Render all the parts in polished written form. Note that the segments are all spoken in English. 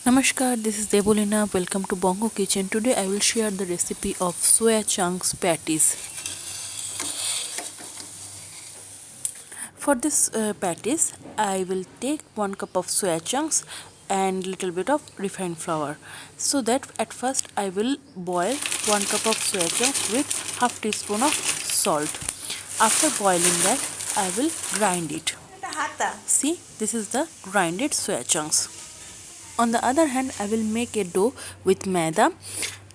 Namaskar, this is Debolina. Welcome to Bongo Kitchen. Today I will share the recipe of soya chunks patties. For this patties, I will take 1 cup of soya chunks and little bit of refined flour. So that at first I will boil 1 cup of soya chunks with half teaspoon of salt. After boiling that, I will grind it. See, this is the grinded soya chunks. On the other hand, I will make a dough with maida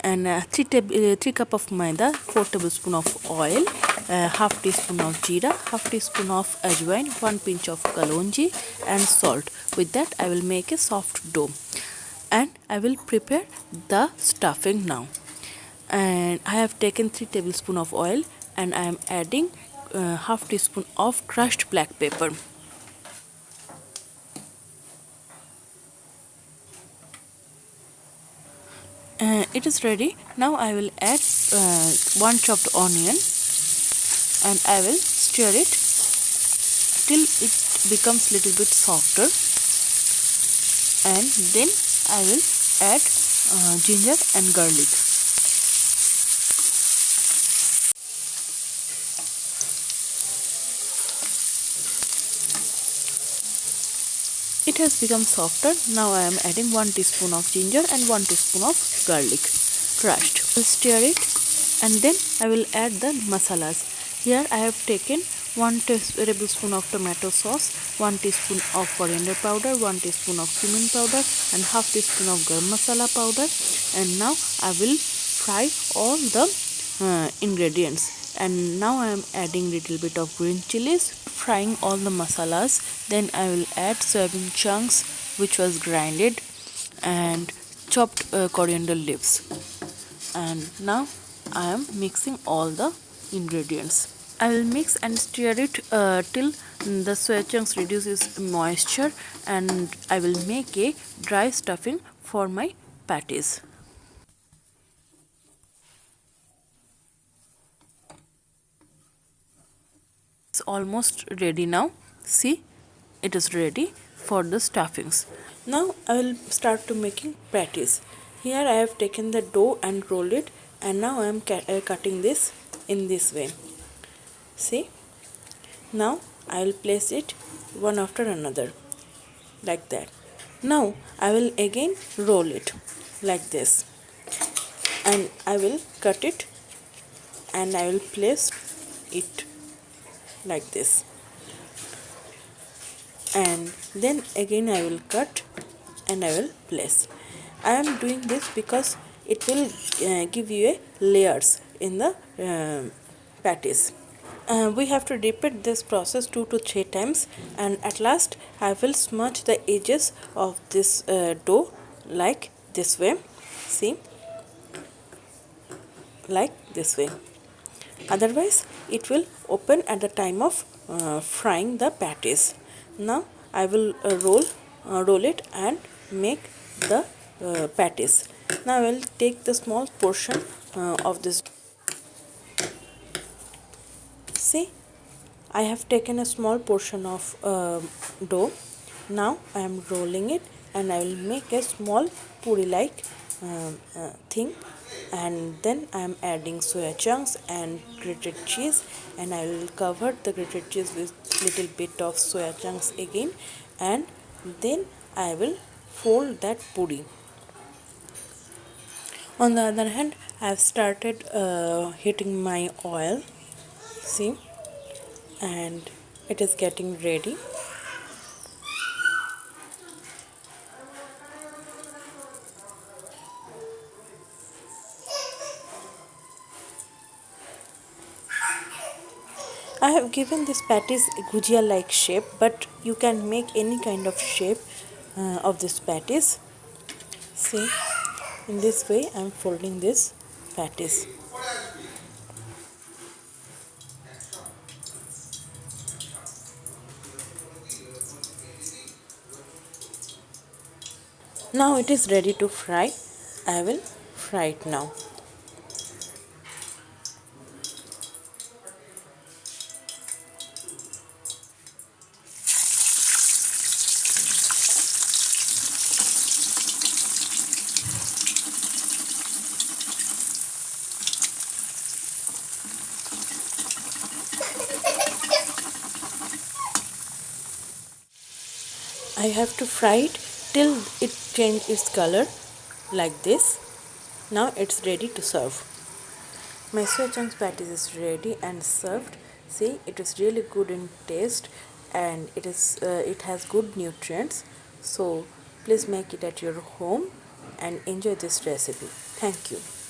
and 3 cup of maida, 4 tablespoon of oil, half teaspoon of jeera, half teaspoon of ajwain, 1 pinch of kalonji and salt. With that, I will make a soft dough and I will prepare the stuffing now. And I have taken 3 tablespoon of oil and I am adding half teaspoon of crushed black pepper. It is ready. Now I will add 1 chopped onion and I will stir it till it becomes little bit softer, and then I will add ginger and garlic. It has become softer. Now I am adding 1 teaspoon of ginger and 1 teaspoon of garlic crushed. I will stir it and then I will add the masalas. Here I have taken 1 tablespoon of tomato sauce, 1 teaspoon of coriander powder, 1 teaspoon of cumin powder and half teaspoon of garam masala powder. And now I will fry all the ingredients. And now I am adding little bit of green chilies, frying all the masalas. Then I will add soybean chunks which was grinded and chopped coriander leaves. And now I am mixing all the ingredients. I will mix and stir it till the soya chunks reduces moisture, and I will make a dry stuffing for my patties. It's almost ready now. See, it is ready for the stuffings. Now I will start to making patties. Here I have taken the dough and rolled it, and now I am cutting this in this way. See, now I will place it one after another like that. Now I will again roll it like this, and I will cut it and I will place it like this, and then again I will cut and I will place. I am doing this because it will give you a layers in the patties. We have to repeat this process 2 to 3 times, and at last I will smudge the edges of this dough like this way. See, like this way. Otherwise it will open at the time of frying the patties. Now I will roll it and make the patties. Now I will take the small portion of this. See, I have taken a small portion of dough. Now I am rolling it and I will make a small puri like thing, and then I am adding soya chunks and grated cheese, and I will cover the grated cheese with little bit of soya chunks again, and then I will fold that puri. On the other hand, I have started heating my oil. See, and it is getting ready. I have given this patties a gujia like shape, but you can make any kind of shape of this patties. See, in this way I am folding this patties. Now it is ready to fry. I will fry it now. I have to fry it till it change its color like this. Now it's ready to serve. My soya chunks patties is ready and served. See, it is really good in taste and it has good nutrients. So please make it at your home and enjoy this recipe. Thank you.